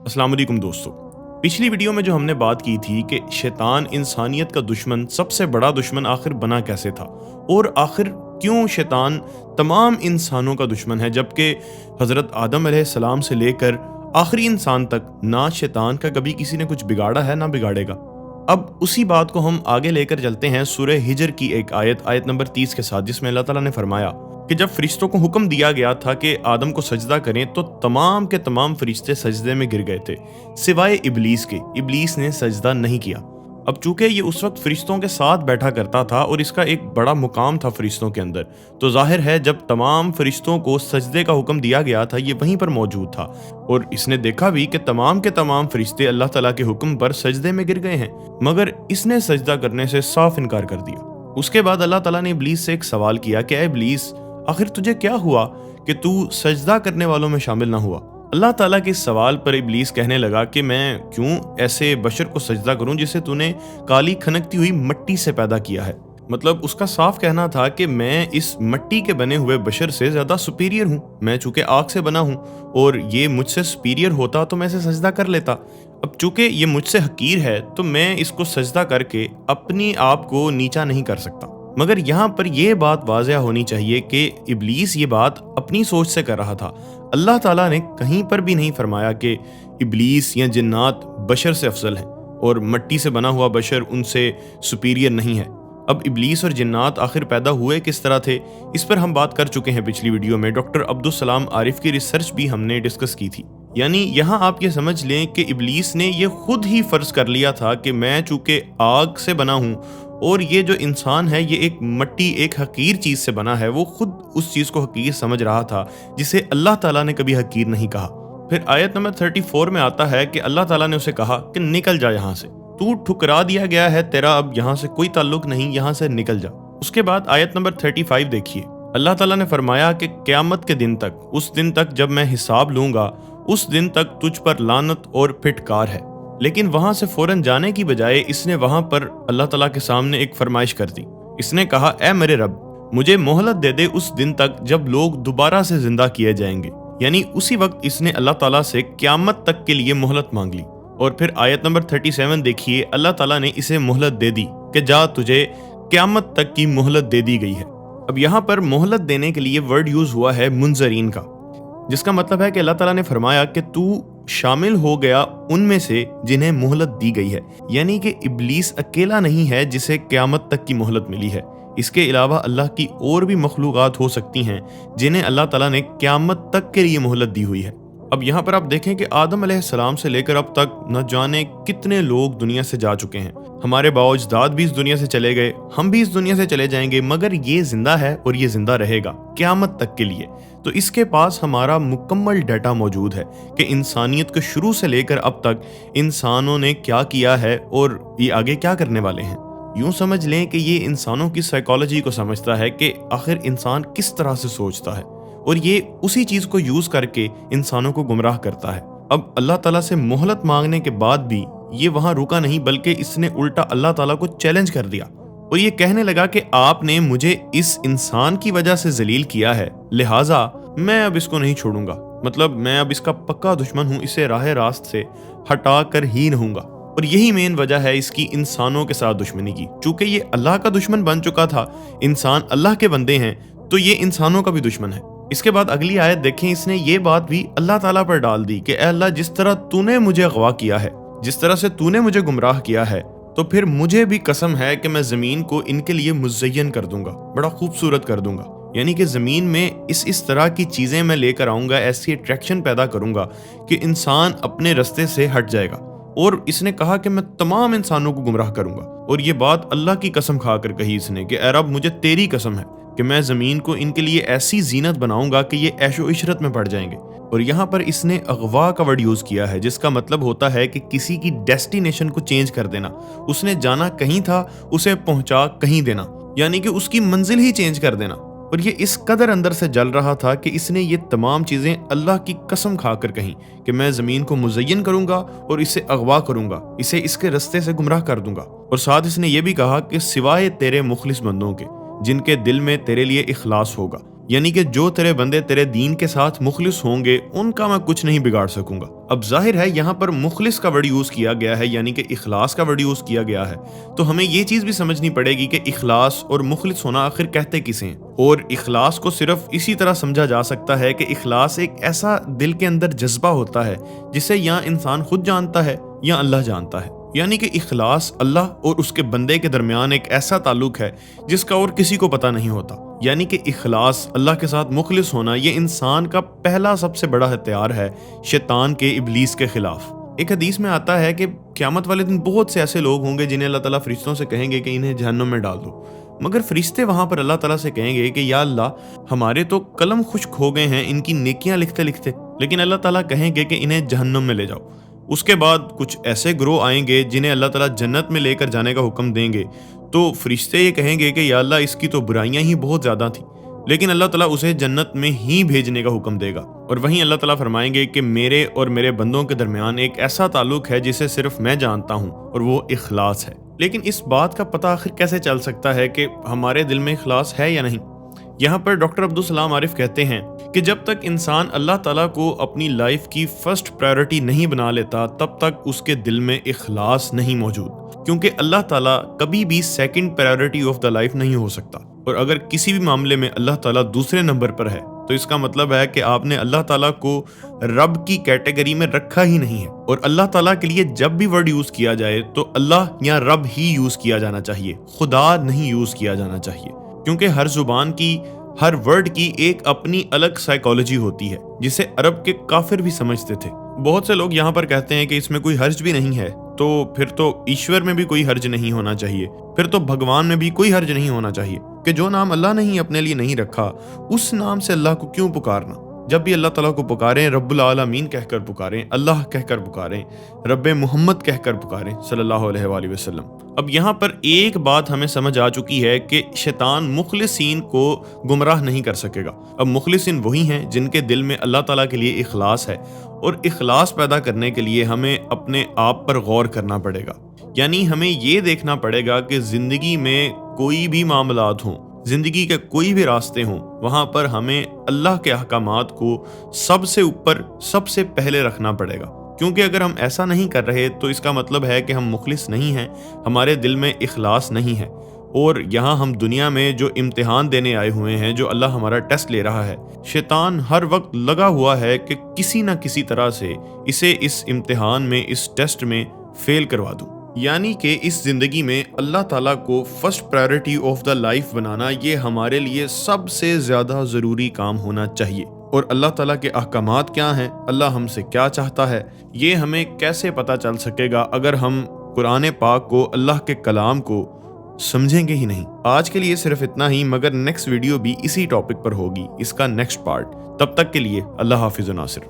अस्सलाम वालेकुम दोस्तों। पिछली वीडियो में जो हमने बात की थी कि शैतान इंसानियत का दुश्मन, सबसे बड़ा दुश्मन आखिर बना कैसे था और आखिर क्यों शैतान तमाम इंसानों का दुश्मन है, जबकि हज़रत आदम अलैहिस्सलाम से लेकर आखिरी इंसान तक ना शैतान का कभी किसी ने कुछ बिगाड़ा है ना बिगाड़ेगा। अब उसी बात को हम आगे लेकर चलते हैं सूरह हिजर की एक आयत नंबर 30 के साथ, जिसमें अल्लाह ताला ने फरमाया कि जब फरिश्तों को हुक्म दिया गया था कि आदम को सजदा करें तो तमाम के तमाम फरिश्ते सजदे में गिर गए थे सिवाय इबलीस के। इबलीस ने सजदा नहीं किया। अब चूंकि ये उस वक्त फरिश्तों के साथ बैठा करता था और इसका एक बड़ा मुकाम था फरिश्तों के अंदर, तो जाहिर है जब तमाम फरिश्तों को सजदे का हुक्म दिया गया था ये वहीं पर मौजूद था और इसने देखा भी कि तमाम के तमाम फरिश्ते अल्लाह ताला के हुक्म पर सजदे में गिर गए हैं, मगर इसने सजदा करने से साफ इनकार कर दिया। उसके बाद अल्लाह ताला ने इबलीस से एक सवाल किया कि ऐ इबलीस, आखिर तुझे क्या हुआ कि तू सजदा करने वालों में शामिल ना हुआ। अल्लाह ताला के इस सवाल पर इब्लीस कहने लगा कि मैं क्यों ऐसे बशर को सजदा करूं जिसे तूने काली खनकती हुई मिट्टी से पैदा किया है। मतलब उसका साफ कहना था कि मैं इस मिट्टी के बने हुए बशर से ज्यादा सुपीरियर हूं। मैं चूंकि आग से बना हूं और ये मुझसे सुपीरियर होता तो मैं इसे सजदा कर लेता। अब चूंकि ये मुझसे हकीर है तो मैं इसको सजदा करके अपनी आप को नीचा नहीं कर सकता। मगर यहाँ पर यह बात वाज़ह होनी चाहिए कि इब्लीस ये बात अपनी सोच से कर रहा था। अल्लाह ताला ने कहीं पर भी नहीं फरमाया कि इब्लीस या जिन्नात बशर से अफजल हैं और मिट्टी से बना हुआ बशर उनसे सुपीरियर नहीं है। अब इब्लीस और जिन्नात आखिर पैदा हुए किस तरह थे, इस पर हम बात कर चुके हैं पिछली वीडियो में। डॉक्टर अब्दुल सलाम आरिफ की रिसर्च भी हमने डिस्कस की थी। यानी यहाँ आप ये समझ लें कि इब्लीस ने ये खुद ही फर्ज कर लिया था कि मैं चूंकि आग से बना हूँ और ये जो इंसान है ये एक मिट्टी, एक हकीर चीज़ से बना है। वो खुद उस चीज़ को हकीर समझ रहा था जिसे अल्लाह ताला ने कभी हकीर नहीं कहा। फिर आयत नंबर 34 में आता है कि अल्लाह ताला ने उसे कहा कि निकल जा यहाँ से, तू ठुकरा दिया गया है, तेरा अब यहाँ से कोई ताल्लुक नहीं, यहाँ से निकल जा। उसके बाद आयत नंबर 35 देखिए, अल्लाह ताला ने फरमाया कि क़यामत के दिन तक, उस दिन तक जब मैं हिसाब लूंगा, उस दिन तक तुझ पर लानत और फिटकार है। लेकिन वहां से फौरन जाने की बजाय इसने वहां पर अल्लाह ताला के सामने एक फरमाइश कर दी। इसने कहा, ऐ मेरे रब, मुझे मोहलत दे दे उस दिन तक जब लोग दोबारा से जिंदा किए जाएंगे। यानी उसी वक्त इसने अल्लाह ताला से क़यामत तक के लिए मोहलत मांग ली। और फिर आयत नंबर 37 देखिए, अल्लाह ताला ने इसे मोहलत दे दी कि जा, तुझे क़यामत तक की मोहलत दे दी गई है। अब यहाँ पर मोहलत देने के लिए वर्ड यूज हुआ है मुंजरीन का, जिसका मतलब है कि अल्लाह ताला ने फरमाया कि तू शामिल हो गया उनमें से जिन्हें मोहलत दी गई है। यानी कि इब्लीस अकेला नहीं है जिसे क़यामत तक की मोहलत मिली है। इसके अलावा अल्लाह की और भी मखलूक़ात हो सकती हैं जिन्हें अल्लाह ताला ने क़यामत तक के लिए मोहलत दी हुई है। अब यहाँ पर आप देखें कि आदम अलैहिस्सलाम से लेकर अब तक न जाने कितने लोग दुनिया से जा चुके हैं। हमारे बाओजदाद भी इस दुनिया से चले गए, हम भी इस दुनिया से चले जाएंगे, मगर ये जिंदा है और ये जिंदा रहेगा क़यामत तक के लिए। तो इसके पास हमारा मुकम्मल डाटा मौजूद है कि इंसानियत के शुरू से लेकर अब तक इंसानों ने क्या किया है और ये आगे क्या करने वाले हैं। यूं समझ लें कि ये इंसानों की साइकोलॉजी को समझता है कि आखिर इंसान किस तरह से सोचता है और ये उसी चीज को यूज करके इंसानों को गुमराह करता है। अब अल्लाह ताला से मोहलत मांगने के बाद भी ये वहां रुका नहीं, बल्कि इसने उल्टा अल्लाह ताला को चैलेंज कर दिया और ये कहने लगा कि आपने मुझे इस इंसान की वजह से जलील किया है, लिहाजा मैं अब इसको नहीं छोड़ूंगा। मतलब मैं अब इसका पक्का दुश्मन हूं, इसे राह रास्त से हटा कर ही रहूंगा। और यही मेन वजह है इसकी इंसानों के साथ दुश्मनी की। चूंकि ये अल्लाह का दुश्मन बन चुका था, इंसान अल्लाह के बंदे हैं, तो ये इंसानों का भी दुश्मन है। इसके बाद अगली आयत देखें, इसने ये बात भी अल्लाह ताला पर डाल दी कि अल्लाह, जिस तरह तूने मुझे अगवा किया है, जिस तरह से तूने मुझे गुमराह किया है, तो फिर मुझे भी कसम है कि मैं ज़मीन को इनके लिए मुज़य्यन कर दूंगा, बड़ा खूबसूरत कर दूंगा। यानी कि ज़मीन में इस तरह की चीज़ें मैं लेकर आऊँगा, ऐसी अट्रैक्शन पैदा करूँगा कि इंसान अपने रास्ते से हट जाएगा। और इसने कहा कि मैं तमाम इंसानों को गुमराह करूँगा। और ये बात अल्लाह की कसम खाकर कही इसने कि ऐ रब, मुझे तेरी कसम है कि मैं ज़मीन को इनके लिए ऐसी जीनत बनाऊंगा कि ये ऐशो इशरत में पड़ जाएंगे। और यहाँ पर इसने अगवा का वर्ड यूज़ किया है, जिसका मतलब होता है कि किसी की डेस्टिनेशन को चेंज कर देना। उसने जाना कहीं था, उसे पहुंचा कहीं देना, यानी कि उसकी मंजिल ही चेंज कर देना। और ये इस कदर अंदर से जल रहा था कि इसने ये तमाम चीज़ें अल्लाह की कसम खाकर कहीं कि मैं ज़मीन को मुज़य्यन करूंगा और इसे अगवा करूंगा, इसे इसके रास्ते से गुमराह कर दूंगा। और साथ इसने ये भी कहा कि सिवाय तेरे मुखलिस बंदों के, जिनके दिल में तेरे लिए इखलास होगा, यानी कि जो तेरे बंदे तेरे दीन के साथ मुखलिस होंगे उनका मैं कुछ नहीं बिगाड़ सकूंगा। अब जाहिर है यहाँ पर मुखलिस का वर्ड यूज किया गया है, यानी कि इखलास का वर्ड यूज किया गया है। तो हमें ये चीज भी समझनी पड़ेगी कि इखलास और मुखलिस होना आखिर कहते किसे हैं। और इखलास को सिर्फ इसी तरह समझा जा सकता है कि इखलास एक ऐसा दिल के अंदर जज्बा होता है जिसे या इंसान खुद जानता है या अल्लाह जानता है। यानी कि इखलास अल्लाह और उसके बंदे के दरमियान एक ऐसा ताल्लुक है जिसका और किसी को पता नहीं होता। यानी कि इखलास, अल्लाह के साथ मुखलिस होना, ये इंसान का पहला सबसे बड़ा हथियार है शैतान के, इब्लीस के खिलाफ। एक हदीस में आता है कि क़यामत वाले दिन बहुत से ऐसे लोग होंगे जिन्हें अल्लाह ताला फरिश्तों से कहेंगे कि इन्हें जहन्नुम में डाल दो, मगर फरिश्ते वहां पर अल्लाह ताला से कहेंगे कि या अल्लाह, हमारे तो कलम खुश्क हो गए हैं इनकी नेकियां लिखते लिखते, लेकिन अल्लाह ताला कहेंगे कि इन्हें जहन्नुम में ले जाओ। उसके बाद कुछ ऐसे ग्रोह आएंगे जिन्हें अल्लाह ताला जन्नत में लेकर जाने का हुक्म देंगे। तो फरिश्ते ये कहेंगे कि या अल्लाह, इसकी तो बुराइयां ही बहुत ज़्यादा थी, लेकिन अल्लाह ताला उसे जन्नत में ही भेजने का हुक्म देगा। और वहीं अल्लाह ताला फरमाएंगे कि मेरे और मेरे बंदों के दरमियान एक ऐसा ताल्लुक है जिसे सिर्फ मैं जानता हूँ, और वो इखलास है। लेकिन इस बात का पता आखिर कैसे चल सकता है कि हमारे दिल में इखलास है या नहीं? यहाँ पर डॉक्टर अब्दुल सलाम आरिफ कहते हैं कि जब तक इंसान अल्लाह ताला को अपनी लाइफ की फर्स्ट प्रायोरिटी नहीं बना लेता, तब तक उसके दिल में इखलास नहीं मौजूद, क्योंकि अल्लाह ताला कभी भी second priority of the life नहीं हो सकता। और अगर किसी भी मामले में अल्लाह ताला दूसरे नंबर पर है, तो इसका मतलब है कि आपने अल्लाह ताला को रब की कैटेगरी में रखा ही नहीं है। और अल्लाह ताला के लिए जब भी वर्ड यूज किया जाए तो अल्लाह या रब ही यूज किया जाना चाहिए, खुदा नहीं यूज किया जाना चाहिए, क्योंकि हर जुबान की, हर वर्ड की एक अपनी अलग साइकोलॉजी होती है जिसे अरब के काफिर भी समझते थे। बहुत से लोग यहाँ पर कहते हैं कि इसमें कोई हर्ज भी नहीं है, तो फिर तो ईश्वर में भी कोई हर्ज नहीं होना चाहिए, फिर तो भगवान में भी कोई हर्ज नहीं होना चाहिए कि जो नाम अल्लाह ने ही अपने लिए नहीं रखा उस नाम से अल्लाह को क्यों पुकारना। जब भी अल्लाह ताला को पुकारें, रब्बुल आलमीन कहकर पुकारें, अल्लाह कहकर पुकारें, रब्बे मोहम्मद कहकर पुकारें सल्लल्लाहु अलैहि वसल्लम। अब यहाँ पर एक बात हमें समझ आ चुकी है कि शैतान मुखलिसीन को गुमराह नहीं कर सकेगा। अब मुखलिसीन वही हैं जिनके दिल में अल्लाह ताला के लिए इखलास है, और इखलास पैदा करने के लिए हमें अपने आप पर गौर करना पड़ेगा। यानी हमें ये देखना पड़ेगा कि जिंदगी में कोई भी मामलात हों, जिंदगी के कोई भी रास्ते हों, वहाँ पर हमें अल्लाह के अहकामात को सबसे ऊपर, सबसे पहले रखना पड़ेगा। क्योंकि अगर हम ऐसा नहीं कर रहे तो इसका मतलब है कि हम मुखलिस नहीं हैं, हमारे दिल में इखलास नहीं है। और यहाँ हम दुनिया में जो इम्तिहान देने आए हुए हैं, जो अल्लाह हमारा टेस्ट ले रहा है, शैतान हर वक्त लगा हुआ है कि किसी ना किसी तरह से इसे इस इम्तिहान में, इस टेस्ट में फेल करवा दूँ। यानी कि इस जिंदगी में अल्लाह ताला को first priority of the life बनाना, ये हमारे लिए सबसे ज़्यादा ज़रूरी काम होना चाहिए। और अल्लाह ताला के अहकामात क्या हैं, अल्लाह हमसे क्या चाहता है, ये हमें कैसे पता चल सकेगा अगर हम कुरान पाक को, अल्लाह के कलाम को समझेंगे ही नहीं। आज के लिए सिर्फ इतना ही, मगर नेक्स्ट वीडियो भी इसी टॉपिक पर होगी, इसका नेक्स्ट पार्ट। तब तक के लिए अल्लाह हाफिज़ नासिर।